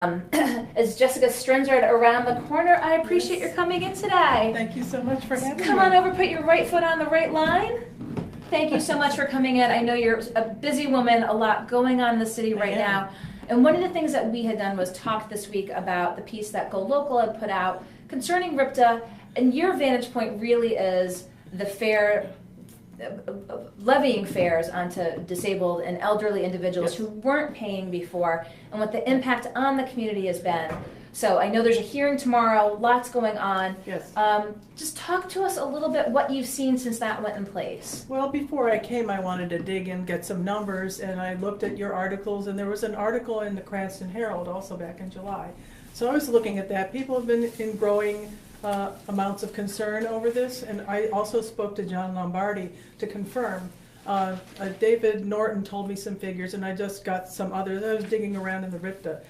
Is Jessica Strensrud around the corner? I appreciate your coming in today. Thank you so much for having me. Come on over, put your right foot on the right line. Thank you so much for coming in. I know you're a busy woman, a lot going on in the city right now. And one of the things that we had done was talk this week about the piece that Go Local had put out concerning RIPTA, and your vantage point really is the fair levying fares onto disabled and elderly individuals who weren't paying before, and what the impact on the community has been. So I know there's a hearing tomorrow, lots going on. Yes. Just talk to us a little bit what you've seen since that went in place. Well, before I came, I wanted to dig and get some numbers, and I looked at your articles, and there was an article in the Cranston Herald also back in July. So I was looking at that. People have been in growing amounts of concern over this, and I also spoke to John Lombardi to confirm. David Norton told me some figures, and I just got some others. I was digging around in the RIPTA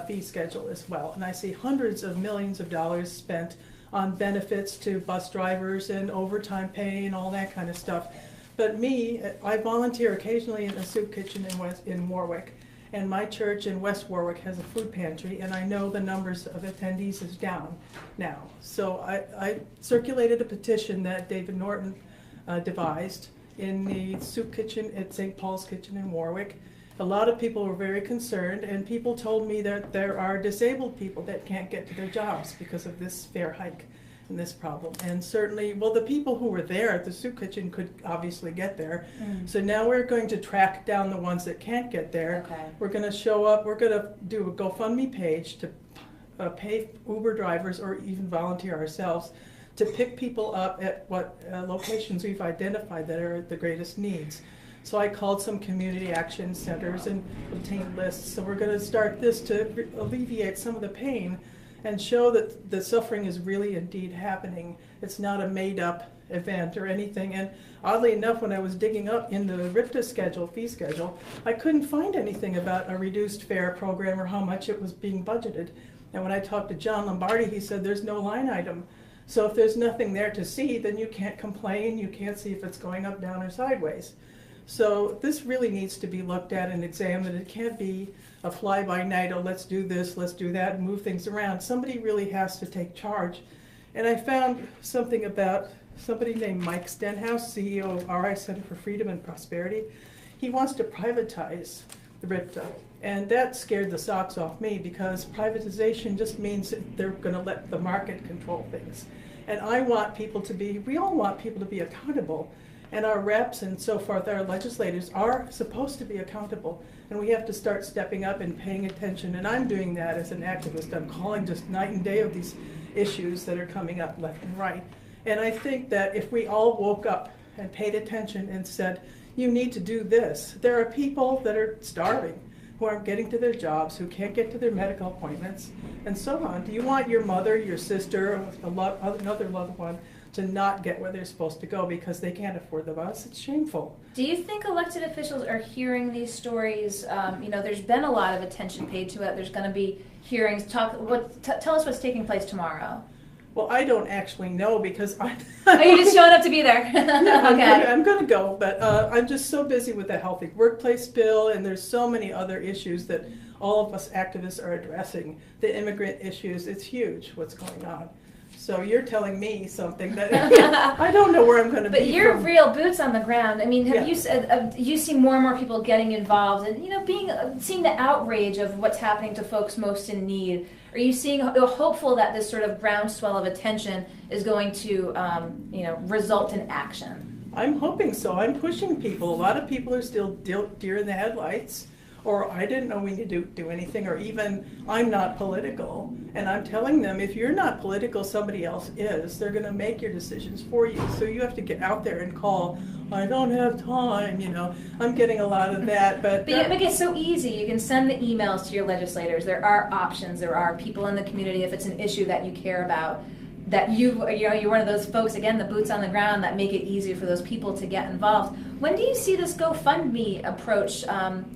fee schedule as well, and I see hundreds of millions of dollars spent on benefits to bus drivers and overtime pay and all that kind of stuff. But me, I volunteer occasionally in a soup kitchen in Warwick, and my church in West Warwick has a food pantry, and I know the numbers of attendees is down now. So I circulated a petition that David Norton devised in the soup kitchen at St. Paul's Kitchen in Warwick. A lot of people were very concerned, and people told me that there are disabled people that can't get to their jobs because of this fare hike and this problem. And certainly, well, the people who were there at the soup kitchen could obviously get there. So now we're going to track down the ones that can't get there. We're going to show up, we're going to do a GoFundMe page to pay Uber drivers or even volunteer ourselves to pick people up at what locations we've identified that are the greatest needs. So I called some community action centers and obtained lists. So we're going to start this to alleviate some of the pain and show that the suffering is really indeed happening. It's not a made-up event or anything. And oddly enough, when I was digging up in the RIPTA schedule, fee schedule, I couldn't find anything about a reduced fare program or how much it was being budgeted. And when I talked to John Lombardi, he said there's no line item. So if there's nothing there to see, then you can't complain, you can't see if it's going up, down, or sideways. So this really needs to be looked at and examined. It can't be a fly-by-night, oh, let's do this, let's do that, and move things around. Somebody really has to take charge. And I found something about somebody named Mike Stenhouse, CEO of RI Center for Freedom and Prosperity. He wants to privatize the RIPTA. And that scared the socks off me, because privatization just means that they're going to let the market control things. And I want people to be, we all want people to be accountable. And our reps and so forth, our legislators are supposed to be accountable. And we have to start stepping up and paying attention. And I'm doing that as an activist. I'm calling just night and day of these issues that are coming up left and right. And I think that if we all woke up and paid attention and said, you need to do this. There are people that are starving, who aren't getting to their jobs, who can't get to their medical appointments, and so on. Do you want your mother, your sister, another loved one to not get where they're supposed to go because they can't afford the bus? It's shameful. Do you think elected officials are hearing these stories? You know, there's been a lot of attention paid to it. There's going to be hearings. Tell us what's taking place tomorrow. Well, I don't actually know, because Are you just showing up to be there? Yeah, okay. I'm going to go, but I'm just so busy with the healthy workplace bill, and there's so many other issues that all of us activists are addressing. The immigrant issues, it's huge what's going on. So you're telling me something that I don't know where I'm going to be. But you're real boots on the ground. I mean, have you seen more and more people getting involved, and seeing the outrage of what's happening to folks most in need? Are you hopeful that this sort of groundswell of attention is going to result in action? I'm hoping so. I'm pushing people. A lot of people are still deer in the headlights, or I didn't know we need to do anything, or even I'm not political. And I'm telling them, if you're not political, somebody else is. They're going to make your decisions for you. So you have to get out there and call, I don't have time, I'm getting a lot of that. But you make it so easy. You can send the emails to your legislators. There are options. There are people in the community, if it's an issue that you care about, that you're one of those folks, again, the boots on the ground, that make it easier for those people to get involved. When do you see this GoFundMe approach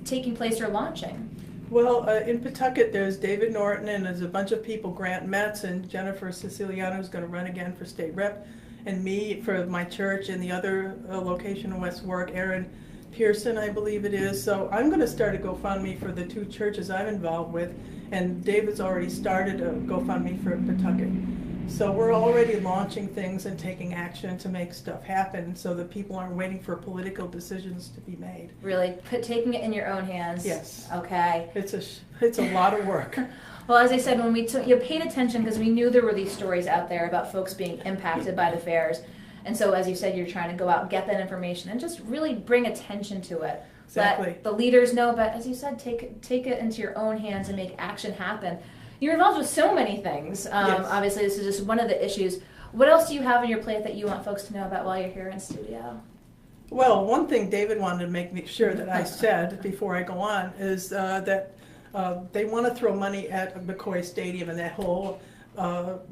taking place or launching? Well, in Pawtucket, there's David Norton, and there's a bunch of people, Grant Metz and Jennifer Siciliano, who's going to run again for state rep, and me for my church, and the other location in West Warwick, Aaron Pearson, I believe it is. So I'm going to start a GoFundMe for the 2 churches I'm involved with, and David's already started a GoFundMe for Pawtucket. So we're already launching things and taking action to make stuff happen so that people aren't waiting for political decisions to be made. Really taking it in your own hands. Yes. Okay. It's a lot of work. Well, as I said, when we you paid attention because we knew there were these stories out there about folks being impacted by the fairs. And so, as you said, you're trying to go out, get that information, and just really bring attention to it. Exactly. Let the leaders know, but as you said, take it into your own hands and make action happen. You're involved with so many things. Yes. Obviously, this is just one of the issues. What else do you have on your plate that you want folks to know about while you're here in studio? Well, one thing David wanted to make sure that I said before I go on is that they want to throw money at McCoy Stadium and that whole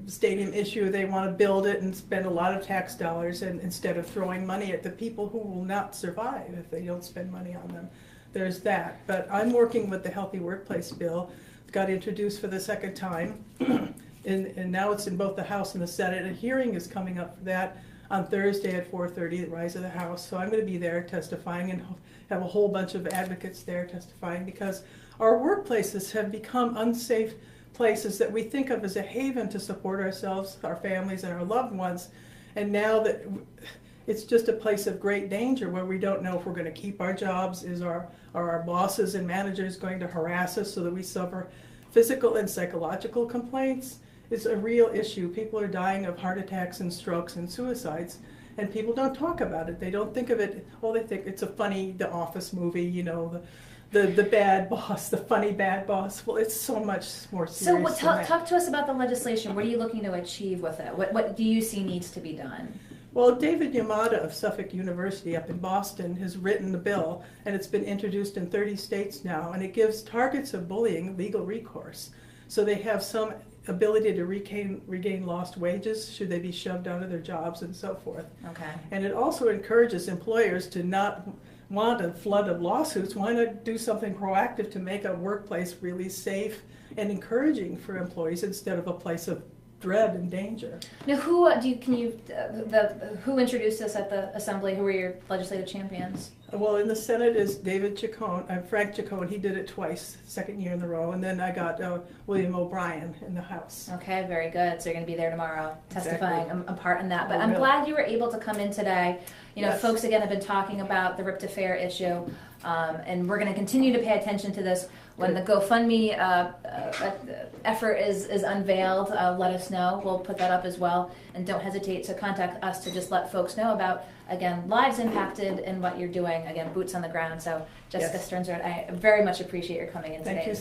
stadium issue. They want to build it and spend a lot of tax dollars, and instead of throwing money at the people who will not survive if they don't spend money on them. There's that. But I'm working with the Healthy Workplace Bill. It got introduced for the second time, and now it's in both the House and the Senate. A hearing is coming up for that on Thursday at 4:30, the Rise of the House. So I'm going to be there testifying and have a whole bunch of advocates there testifying, because our workplaces have become unsafe places that we think of as a haven to support ourselves, our families, and our loved ones. And now that it's just a place of great danger where we don't know if we're going to keep our jobs, are our bosses and managers going to harass us so that we suffer physical and psychological complaints. It's a real issue. People are dying of heart attacks and strokes and suicides, and people don't talk about it. They don't think of it. Well, they think it's a funny The Office movie, you know, the bad boss, the funny bad boss. Well, it's so much more serious. So talk to us about the legislation. What are you looking to achieve with it? What do you see needs to be done? Well, David Yamada of Suffolk University up in Boston has written the bill, and it's been introduced in 30 states now, and it gives targets of bullying legal recourse. So they have some ability to regain lost wages should they be shoved out of their jobs and so forth. Okay. And it also encourages employers to not want a flood of lawsuits. Why not do something proactive to make a workplace really safe and encouraging for employees instead of a place of dread and danger? Now, who introduced this at the assembly? Who were your legislative champions? Well, in the Senate is David Chacon, Frank Chacon. He did it twice, second year in a row. And then I got William O'Brien in the House. Okay, very good. So you're going to be there tomorrow testifying Exactly. a part in that. But I'm glad you were able to come in today. You know, Yes. folks, again, have been talking about the RIP to Fair issue. And we're going to continue to pay attention to this. When the GoFundMe effort is unveiled, let us know. We'll put that up as well. And don't hesitate to contact us to just let folks know about, again, lives impacted and what you're doing. Again, boots on the ground. So Jessica Yes. Strensrud, I very much appreciate your coming in Thank today. you